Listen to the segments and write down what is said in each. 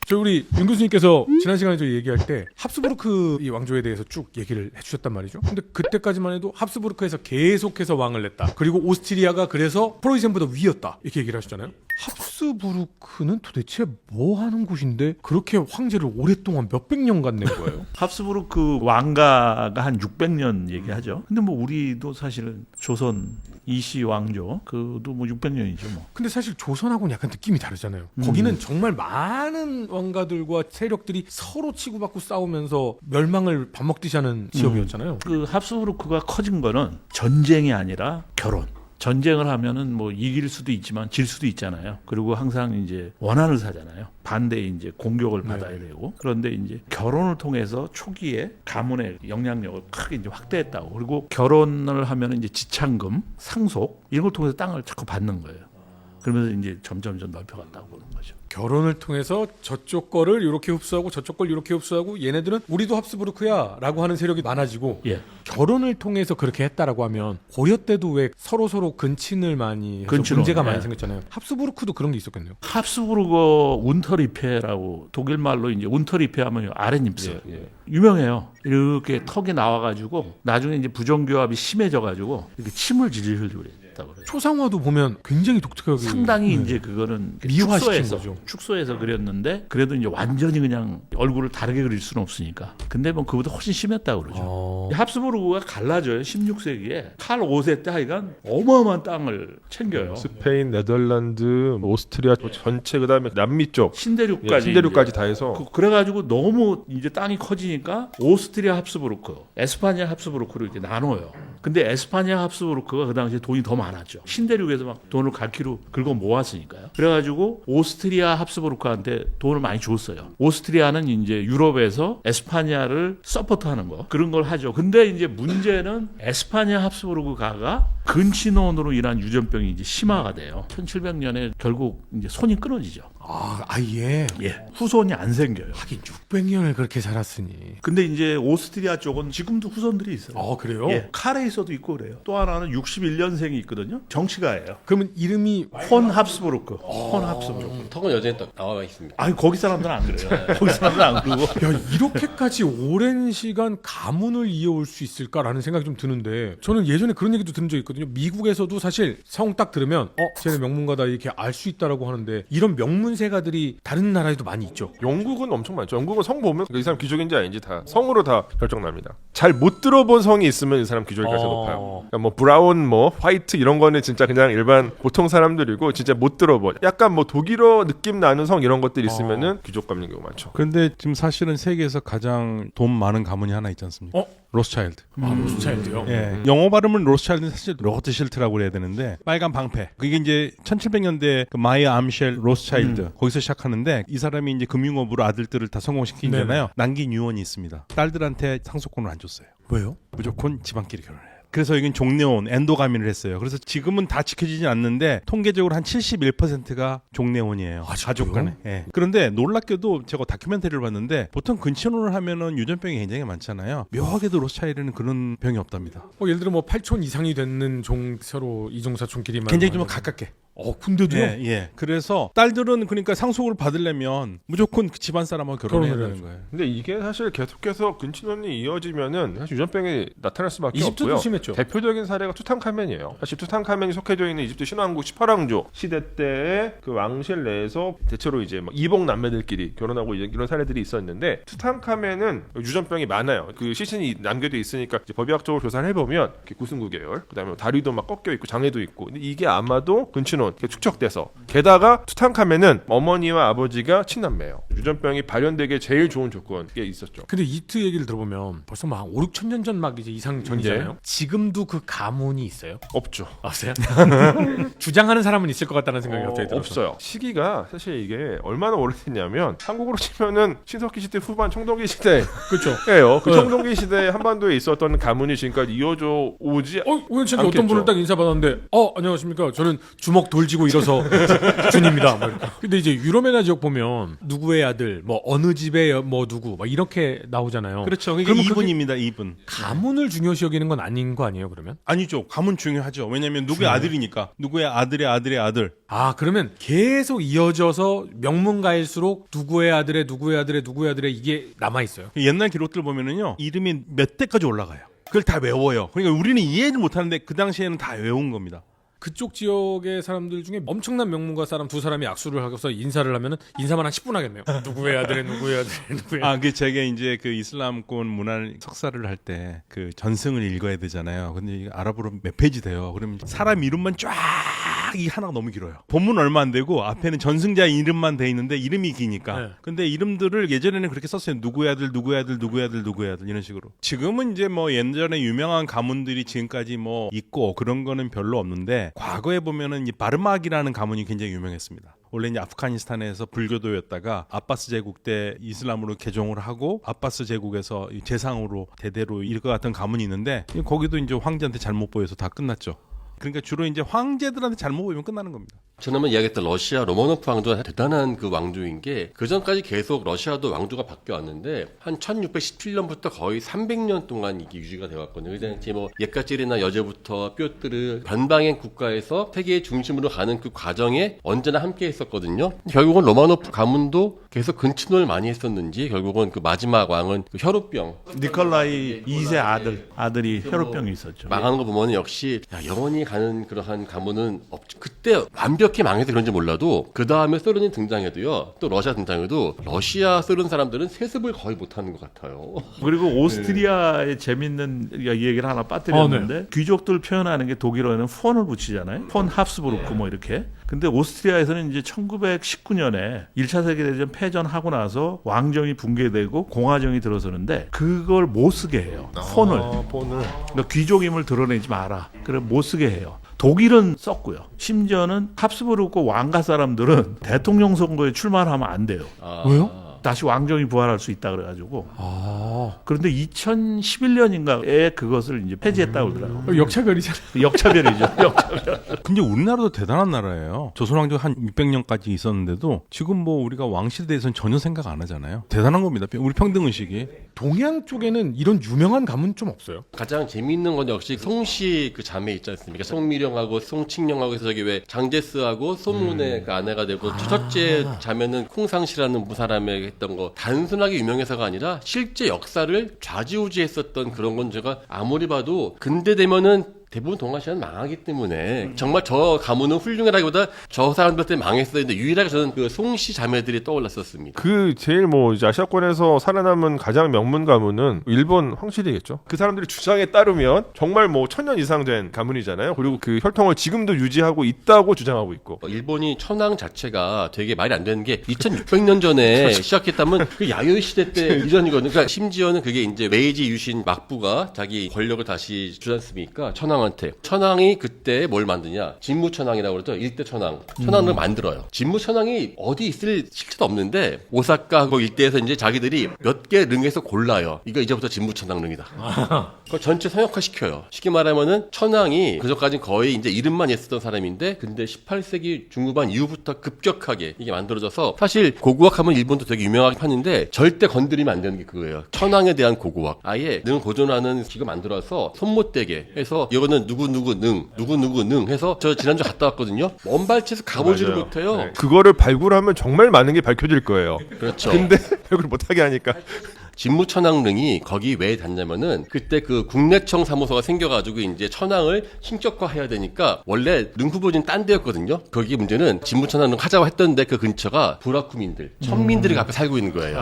게 우리 윤 교수님께서 지난 시간에 저희 얘기할 때 합스부르크 이 왕조에 대해서 쭉 얘기를 해주셨단 말이죠. 근데 그때까지만 해도 합스부르크에서 계속해서 왕을 냈다. 그리고 오스트리아가 그래서 프로이센보다 위였다. 이렇게 얘기를 하셨잖아요. 합스부르크는 도대체 뭐 하는 곳인데 그렇게 황제를 오랫동안 몇백 년간 낸 거예요? 합스부르크 왕가가 한 600년 얘기하죠. 근데 뭐 우리도 사실은 조선 이씨 왕조 그도 뭐 600년이죠 뭐. 근데 사실 조선하고는 약간 느낌이 다르잖아요. 거기는 정말 많은 왕가들과 세력들이 서로 치고받고 싸우면서 멸망을 밥 먹듯이 하는 지역이었잖아요. 그 합스부르크가 커진 거는 전쟁이 아니라 결혼. 전쟁을 하면은 뭐 이길 수도 있지만 질 수도 있잖아요. 그리고 항상 이제 원한을 사잖아요. 반대에 이제 공격을 받아야 되고. 그런데 이제 결혼을 통해서 초기에 가문의 영향력을 크게 이제 확대했다고. 그리고 결혼을 하면은 이제 지창금, 상속 이런 걸 통해서 땅을 자꾸 받는 거예요. 그러면서 이제 점점 넓혀갔다고 보는 거죠. 결혼을 통해서 저쪽 거를 이렇게 흡수하고 저쪽 걸 이렇게 흡수하고 얘네들은 우리도 합스부르크야 라고 하는 세력이 많아지고 예. 결혼을 통해서 그렇게 했다라고 하면 고려 때도 왜 서로 근친을 많이 해서 근친혼, 문제가 예. 많이 생겼잖아요. 합스부르크도 그런 게 있었겠네요. 합스부르크 운터리페라고 독일 말로 이제 운터리페 하면 아랫입술. 예. 유명해요. 이렇게 턱이 나와가지고 나중에 이제 부정교합이 심해져가지고 이렇게 침을 질질 흘리고 그랬다고 그래요. 초상화도 보면 굉장히 독특하게 상당히 이제 그거는 미화시킨 축소해서, 거죠. 축소해서 그렸는데 그래도 이제 완전히 그냥 얼굴을 다르게 그릴 수는 없으니까. 근데 뭐 그보다 훨씬 심했다고 그러죠. 합스부르크가 갈라져요. 16세기에 칼 5세 때 하여간 어마어마한 땅을 챙겨요. 스페인, 네덜란드, 오스트리아 전체 그다음에 남미 쪽 신대륙까지 신대륙까지 다 해서 그래가지고 너무 이제 땅이 커지니까 오스트리아 합스부르크, 에스파냐 합스부르크로 이렇게 나눠요. 근데 에스파냐 합스부르크가 그 당시에 돈이 더 많았죠. 신대륙에서 막 돈을 갈퀴로 긁어 모았으니까요. 그래가지고 오스트리아 합스부르크한테 돈을 많이 줬어요. 오스트리아는 이제 유럽에서 에스파냐를 서포트하는 거 그런 걸 하죠. 근데 이제 문제는 에스파냐 합스부르크가가 근친혼으로 인한 유전병이 이제 심화가 돼요. 1700년에 결국 이제 손이 끊어지죠. 아예 예, 후손이 안 생겨요. 하긴 600년을 그렇게 살았으니. 근데 이제 오스트리아 쪽은 지금도 후손들이 있어요. 그래요? 예, 카레에서도 있고 그래요. 또 하나는 61년생이 있거든요. 정치가예요. 그러면 이름이 혼 합스부르크. 혼 합스부르크. 턱은 여전히 나와 있습니다. 아니 거기 사람들은 안 그래요. 거기 사람들은 안 그러고. 야 이렇게까지 오랜 시간 가문을 이어올 수 있을까라는 생각이 좀 드는데 저는 예전에 그런 얘기도 들은 적이 있거든요. 미국에서도 사실 성 딱 들으면 쟤네 명문가다 이렇게 알 수 있다라고 하는데 이런 명문세가들이 다른 나라에도 많이 있죠. 영국은 엄청 많죠. 영국은 성 보면 이 사람 귀족인지 아닌지 다 성으로 다 결정납니다. 잘 못 들어본 성이 있으면 이 사람 귀족일 가능성이 높아요. 그러니까 뭐 브라운, 뭐 화이트 이런 거는 진짜 그냥 일반 보통 사람들이고 진짜 못 들어본 약간 뭐 독일어 느낌 나는 성 이런 것들 있으면은 귀족 갚는 경우 많죠. 그런데 지금 사실은 세계에서 가장 돈 많은 가문이 하나 있지 않습니까? 로스차일드. 로스차일드요? 예. 영어 발음은 로스차일드는 사실 로트실트라고 그래야 되는데 빨간 방패. 그게 이제 1700년대 그 마이아 암쉘 로스차일드 거기서 시작하는데 이 사람이 이제 금융업으로 아들들을 다 성공시키잖아요. 난긴 유언이 있습니다. 딸들한테 상속권을 안 줬어요. 왜요? 무조건 집안끼리 결혼해요. 그래서 여긴 종내혼, 엔도가미를 했어요. 그래서 지금은 다 지켜지진 않는데 통계적으로 한 71%가 종내혼이에요. 가족 간에. 예. 그런데 놀랍게도 제가 다큐멘터리를 봤는데 보통 근친혼을 하면은 유전병이 굉장히 많잖아요. 묘하게도 로스차일드는 그런 병이 없답니다. 예를 들어 뭐 8촌 이상이 되는 종 서로 이종사촌끼리만 굉장히 좀 가깝게. 근데도요? 예. 그래서 딸들은 그러니까 상속을 받으려면 무조건 그 집안 사람하고 결혼해야 되는 거예요. 근데 이게 사실 계속해서 근친혼이 이어지면은 사실 유전병이 나타날 수밖에 이집트도 없고요. 심했죠. 대표적인 사례가 투탕카멘이에요. 사실 투탕카멘이 속해져 있는 이집트 신왕국 18왕조 시대 때의 그 왕실 내에서 대체로 이제 막 이복 남매들끼리 결혼하고 이런 사례들이 있었는데 투탕카멘은 유전병이 많아요. 그 시신이 남겨져 있으니까 이제 법의학적으로 조사를 해보면 구순구 계열, 그다음에 다리도 막 꺾여 있고 장애도 있고. 근데 이게 아마도 근친혼 축적돼서 게다가 투탕카멘은 어머니와 아버지가 친남매예요. 유전병이 발현되기 제일 좋은 조건이 있었죠. 근데 이집트 얘기를 들어보면 벌써 막 5, 6천 년 전 막 이제 이상 전이잖아요. 지금도 그 가문이 있어요? 없죠. 없어요? 주장하는 사람은 있을 것 같다는 생각이 갑자기 들었어요. 없어요. 시기가 사실 이게 얼마나 오래됐냐면 한국으로 치면은 신석기 시대 후반 청동기 시대 그렇죠.예요. 그 청동기 시대 한반도에 있었던 가문이 지금까지 이어져 오지. 우연찮게 어떤 않겠죠. 분을 딱 인사받았는데 안녕하십니까. 저는 주먹 돌지고 일어서 준입니다. 뭐 이렇게. 근데 이제 유럽연합 지역 보면 누구의 아들, 뭐 어느 집의 뭐 누구, 막 이렇게 나오잖아요. 그렇죠. 그러니까 그러면 그게 2분입니다. 2분. 가문을 중요시 여기는 건 아닌 거 아니에요, 그러면? 아니죠. 가문 중요하죠. 왜냐하면 누구의 아들이니까. 누구의 아들의 아들의 아들. 아, 그러면 계속 이어져서 명문가일수록 누구의 아들의 누구의 아들의 누구의 아들의 이게 남아 있어요. 옛날 기록들 보면은요. 이름이 몇 대까지 올라가요. 그걸 다 외워요. 그러니까 우리는 이해를 못하는데 그 당시에는 다 외운 겁니다. 그쪽 지역의 사람들 중에 엄청난 명문가 사람 두 사람이 악수를 하고서 인사를 하면은 인사만 한 10분 하겠네요. 누구의 아들의 누구의 아들의 누구의 아들. 그 제가 이제 그 이슬람권 문화 석사를 할 때 그 전승을 읽어야 되잖아요. 근데 이게 아랍어로 몇 페이지 돼요. 그러면 사람 이름만 쫙 이 하나가 너무 길어요. 본문 얼마 안 되고 앞에는 전승자 이름만 돼 있는데 이름이 기니까. 네. 근데 이름들을 예전에는 그렇게 썼어요. 누구의 아들, 누구의 아들, 누구의 아들, 누구의 아들 이런 식으로. 지금은 이제 뭐 예전에 유명한 가문들이 지금까지 뭐 있고 그런 거는 별로 없는데 과거에 보면은 이 바르막이라는 가문이 굉장히 유명했습니다. 원래 이제 아프가니스탄에서 불교도였다가 아바스 제국 때 이슬람으로 개종을 하고 아바스 제국에서 재상으로 대대로 이끌어갔던 가문이 있는데 거기도 이제 황제한테 잘못 보여서 다 끝났죠. 그러니까 주로 이제 황제들한테 잘못 보이면 끝나는 겁니다. 지난번 이야기했던 러시아 로마노프 왕조가 대단한 그 왕조인 게 그 전까지 계속 러시아도 왕조가 바뀌어 왔는데 한 1617년부터 거의 300년 동안 이게 유지가 되어 왔거든요. 그래서 뭐 예카제리나 여제부터 뾰트르 변방의 국가에서 세계의 중심으로 가는 그 과정에 언제나 함께 했었거든요. 결국은 로마노프 가문도 계속 근친을 많이 했었는지 결국은 그 마지막 왕은 그 혈우병 니콜라이 2세 아들이 혈우병이 있었죠. 망하는 거 보면 역시 영원히 가는 그러한 가문은 없죠. 그때 완벽히 망해서 그런지 몰라도 그 다음에 소련이 등장해도요, 또 러시아 등장해도 러시아 소련 사람들은 세습을 거의 못하는 것 같아요. 그리고 오스트리아의 재밌는 이 얘기를 하나 빠뜨렸는데 귀족들 표현하는 게 독일어에는 폰을 붙이잖아요. 폰 합스부르크 뭐 이렇게. 근데 오스트리아에서는 이제 1919년에 1차 세계대전 패전하고 나서 왕정이 붕괴되고 공화정이 들어서는데 그걸 못 쓰게 해요. 폰을. 그러니까 귀족임을 드러내지 마라. 그래 못 쓰게 해요. 독일은 썼고요. 심지어는 합스부르크 왕가 사람들은 대통령 선거에 출마하면 안 돼요. 왜요? 다시 왕정이 부활할 수 있다 그래가지고. 그런데 2011년인가에 그것을 이제 폐지했다고 그러더라고요. 역차별이잖아요. 역차별이죠. 역차별. 근데 우리나라도 대단한 나라예요. 조선왕조 한 600년까지 있었는데도 지금 뭐 우리가 왕실에 대해서는 전혀 생각 안 하잖아요. 대단한 겁니다. 우리 평등의식이. 동양 쪽에는 이런 유명한 가문 좀 없어요? 가장 재미있는 건 역시 송씨 그 자매 있지 않습니까? 송미령하고 송칙령하고 해서 저기 왜 장제스하고 손문의 그 아내가 되고 첫째 자매는 콩상씨라는 무사람에게 했던 거 단순하게 유명해서가 아니라 실제 역사를 좌지우지했었던 그런 건 제가 아무리 봐도 근대 되면은 대부분 동아시아는 망하기 때문에 정말 저 가문은 훌륭하다기보다 저 사람들 때문에 망했어요. 근데 유일하게 저는 그 송씨 자매들이 떠올랐었습니다. 그 제일 뭐 이제 아시아권에서 살아남은 가장 명문 가문은 일본 황실이겠죠. 그 사람들이 주장에 따르면 정말 뭐 1000년 이상 된 가문이잖아요. 그리고 그 혈통을 지금도 유지하고 있다고 주장하고 있고. 일본이 천황 자체가 되게 말이 안 되는 게 2600년 전에 시작했다면 그 야요이 시대 때 이전이거든요. 그러니까 심지어는 그게 이제 메이지 유신 막부가 자기 권력을 다시 주지 않습니까? 천황이 그때 뭘 만드냐? 진무천황이라고 그러죠. 일대 천황. 천황을 만들어요. 진무천황이 어디 있을 실체도 없는데 오사카 그 일대에서 이제 자기들이 몇 개 릉에서 골라요. 이거 이제부터 진무천황 릉이다. 그걸 전체 성역화 시켜요. 쉽게 말하면은 천황이 그전까지는 거의 이제 이름만 있었던 사람인데 근데 18세기 중후반 이후부터 급격하게 이게 만들어져서 사실 고고학하면 일본도 되게 유명하긴 하는데 절대 건드리면 안 되는 게 그거예요. 천황에 대한 고고학. 아예 능 보존하는 기가 만들어서 손 못 대게 해서 이거는 누구 능 해서 저 지난주 갔다 왔거든요. 먼 발치에서 가보지를 맞아요. 못해요. 네. 그거를 발굴하면 정말 많은 게 밝혀질 거예요. 그렇죠. 근데 발굴 못하게 하니까. 진무천황릉이 거기 왜 닿냐면은 그때 그 국내청 사무소가 생겨가지고 이제 천황을 신격화해야 되니까 원래 능 후보진 딴 데였거든요. 거기 문제는 진무천황릉 하자고 했던데 그 근처가 부라쿠민들, 천민들이 앞에 살고 있는 거예요.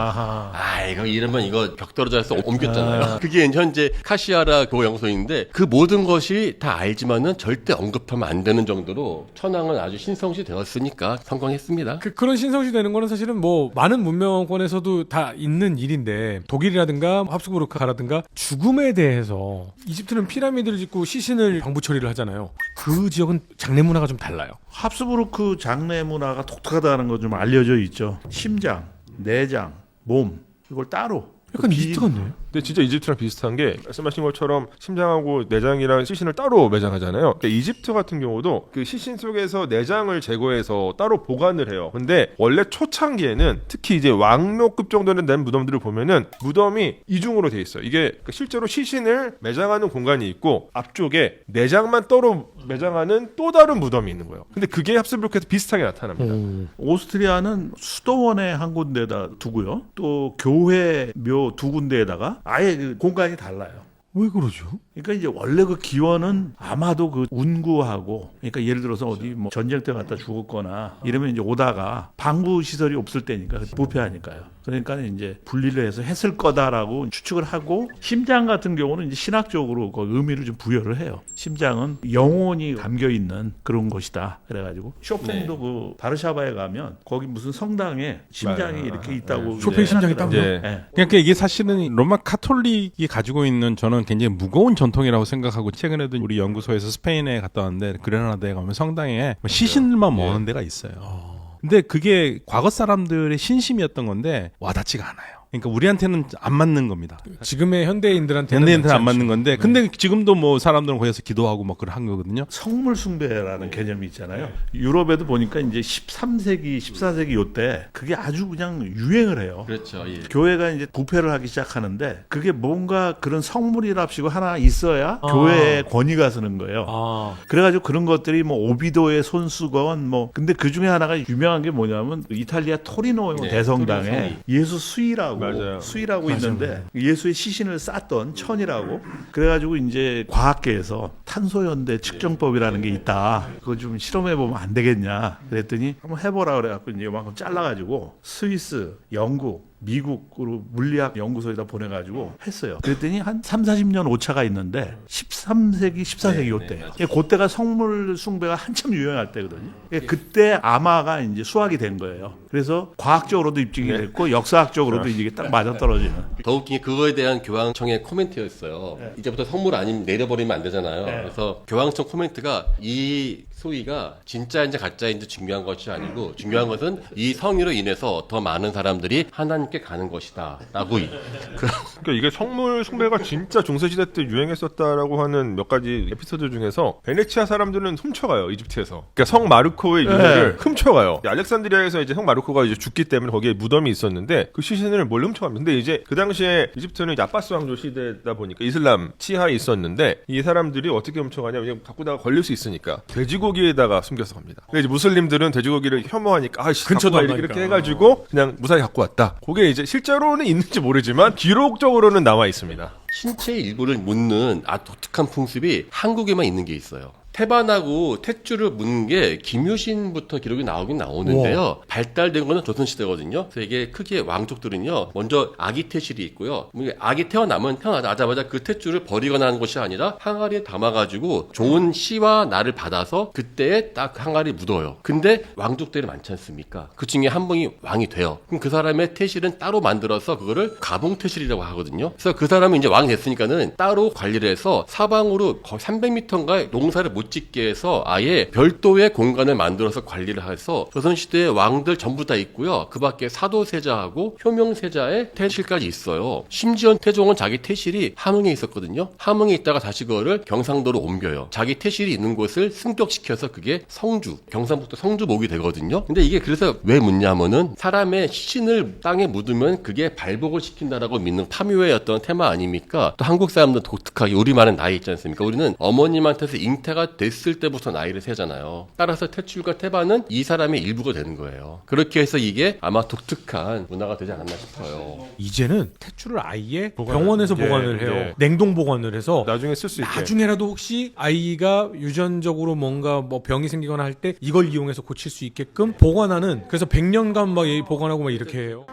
이거 이러면 이거 벽 떨어져서 옮겼잖아요. 그게 현재 카시아라 교영소인데 그 모든 것이 다 알지만은 절대 언급하면 안 되는 정도로 천황은 아주 신성시 되었으니까 성공했습니다. 그런 신성시 되는 거는 사실은 뭐 많은 문명권에서도 다 있는 일인데 독일이라든가 합스부르크라든가 죽음에 대해서 이집트는 피라미드를 짓고 시신을 방부 처리를 하잖아요. 그 지역은 장례 문화가 좀 달라요. 합스부르크 장례 문화가 독특하다는 거 좀 알려져 있죠. 심장, 내장, 몸 이걸 따로 약간 이집트 같네요. 근데 진짜 이집트랑 비슷한 게 말씀하신 것처럼 심장하고 내장이랑 시신을 따로 매장하잖아요. 그러니까 이집트 같은 경우도 그 시신 속에서 내장을 제거해서 따로 보관을 해요. 근데 원래 초창기에는 특히 이제 왕묘급 정도는 된 무덤들을 보면은 무덤이 이중으로 돼 있어요. 이게 그러니까 실제로 시신을 매장하는 공간이 있고 앞쪽에 내장만 따로 매장하는 또 다른 무덤이 있는 거예요. 근데 그게 합스부르크에서 비슷하게 나타납니다. 오스트리아는 수도원에 한 군데다 두고요. 또 교회 묘 두 군데에다가 아예 그 공간이 달라요. 왜 그러죠? 그러니까 이제 원래 그 기원은 아마도 그 운구하고, 그러니까 예를 들어서 어디 뭐 전쟁 때 갔다 죽었거나 이러면 이제 오다가 방부 시설이 없을 때니까 부패하니까요. 그러니까 이제 분리를 해서 했을 거다라고 추측을 하고, 심장 같은 경우는 이제 신학적으로 그 의미를 좀 부여를 해요. 심장은 영혼이 담겨 있는 그런 것이다. 그래가지고 쇼팽도 그 바르샤바에 가면 거기 무슨 성당에 심장이 맞아요. 이렇게 있다고 쇼팽 심장이 해놨더라고요. 네. 네. 그러니까 이게 사실은 로마 카톨릭이 가지고 있는 저는 굉장히 무거운 전통이라고 생각하고, 최근에도 우리 연구소에서 스페인에 갔다 왔는데 그레나다에 가면 성당에 시신들만 모으는 데가 있어요. 근데 그게 과거 사람들의 신심이었던 건데 와닿지가 않아요. 그러니까 우리한테는 안 맞는 겁니다. 지금의 현대인들한테는 현대인들은 안 맞지 맞는 않죠. 건데, 근데 지금도 뭐 사람들은 거기서 기도하고 막 그런 한 거거든요. 성물 숭배라는 개념이 있잖아요. 유럽에도 보니까 이제 13세기, 14세기 요때 그게 아주 그냥 유행을 해요. 그렇죠. 예. 교회가 이제 부패를 하기 시작하는데 그게 뭔가 그런 성물이랍시고 하나 있어야 교회에 권위가 서는 거예요. 아, 그래가지고 그런 것들이 뭐 오비도의 손수건 뭐, 근데 그 중에 하나가 유명한 게 뭐냐면 이탈리아 토리노 네, 대성당에 토리노 예수 수이라고 맞아요. 있는데 예수의 시신을 쌌던 천이라고, 그래가지고 이제 과학계에서 탄소연대 측정법이라는 게 있다. 그거 좀 실험해 보면 안 되겠냐. 그랬더니 한번 해보라 그래갖고 이제 이만큼 잘라가지고 스위스, 영국, 미국으로 물리학 연구소에다 보내가지고 했어요. 그랬더니 한 3, 40년 오차가 있는데 13세기, 14세기 요때. 그때가 성물 숭배가 한참 유행할 때거든요. 그때 아마가 이제 수학이 된 거예요. 그래서 과학적으로도 입증이 됐고 역사학적으로도 이게 딱 맞아떨어지는. 더 웃긴 게 그거에 대한 교황청의 코멘트였어요. 이제부터 성물 아니면 내려버리면 안 되잖아요. 네. 그래서 교황청 코멘트가 이 소위가 진짜인지 가짜인지 중요한 것이 아니고 중요한 것은 이 성의로 인해서 더 많은 사람들이 하나님께 가는 것이다 라고 그러니까 이게 성물 숭배가 진짜 중세시대 때 유행했었다라고 하는 몇 가지 에피소드 중에서 베네치아 사람들은 훔쳐가요, 이집트에서. 그러니까 성 마르코의 유해를 훔쳐가요. 알렉산드리아에서 이제 성 마르코가 이제 죽기 때문에 거기에 무덤이 있었는데 그 시신을 몰래 훔쳐갑니다. 근데 이제 그 당시에 이집트는 아바스 왕조 시대다 보니까 이슬람 치하에 있었는데 이 사람들이 어떻게 훔쳐가냐면 그냥 갖고다가 걸릴 수 있으니까 돼지고기에다가 숨겨서 갑니다. 근데 이제 무슬림들은 돼지고기를 혐오하니까 아이씨 근처도 안 이렇게 가니까. 해가지고 그냥 무사히 갖고 왔다. 그게 이제 실제로는 있는지 모르지만 기록적으로는 나와 있습니다. 신체의 일부를 묻는 독특한 풍습이 한국에만 있는 게 있어요. 태반하고 탯줄을 묻는 게 김유신부터 기록이 나오긴 나오는데요. 발달된 거는 조선시대거든요. 그래서 이게 크게 왕족들은요, 먼저 아기 태실이 있고요. 아기 태어나자마자 그 탯줄을 버리거나 하는 것이 아니라 항아리에 담아가지고 좋은 씨와 날을 받아서 그때에 딱 항아리에 묻어요. 근데 왕족들이 많지 않습니까? 그 중에 한 분이 왕이 돼요. 그럼 그 사람의 태실은 따로 만들어서 그거를 가봉태실이라고 하거든요. 그래서 그 사람이 이제 왕이 됐으니까는 따로 관리를 해서 사방으로 거의 300m인가 농사를 못 짓게 해서 아예 별도의 공간을 만들어서 관리를 해서 조선시대의 왕들 전부 다 있고요. 그 밖에 사도세자하고 효명세자의 태실까지 있어요. 심지어 태종은 자기 태실이 함흥에 있었거든요. 함흥에 있다가 다시 그거를 경상도로 옮겨요. 자기 태실이 있는 곳을 승격시켜서 그게 성주, 경상북도 성주목이 되거든요. 근데 이게 그래서 왜 묻냐면은 사람의 시신을 땅에 묻으면 그게 발복을 시킨다라고 믿는 파묘의 어떤 테마 아닙니까? 또 한국 사람들 독특하게 우리말은 나이 있지 않습니까? 우리는 어머님한테서 잉태가 됐을 때부터 나이를 세잖아요. 따라서 태출과 태반은 이 사람의 일부가 되는 거예요. 그렇게 해서 이게 아마 독특한 문화가 되지 않았나 싶어요. 이제는 탯줄을 아예 병원에서 예, 보관을 해요. 예. 냉동 보관을 해서 나중에 쓸 수 있게. 나중에라도 혹시 아이가 유전적으로 뭔가 뭐 병이 생기거나 할 때 이걸 이용해서 고칠 수 있게끔 보관하는, 그래서 100년간 막 보관하고 막 이렇게 해요.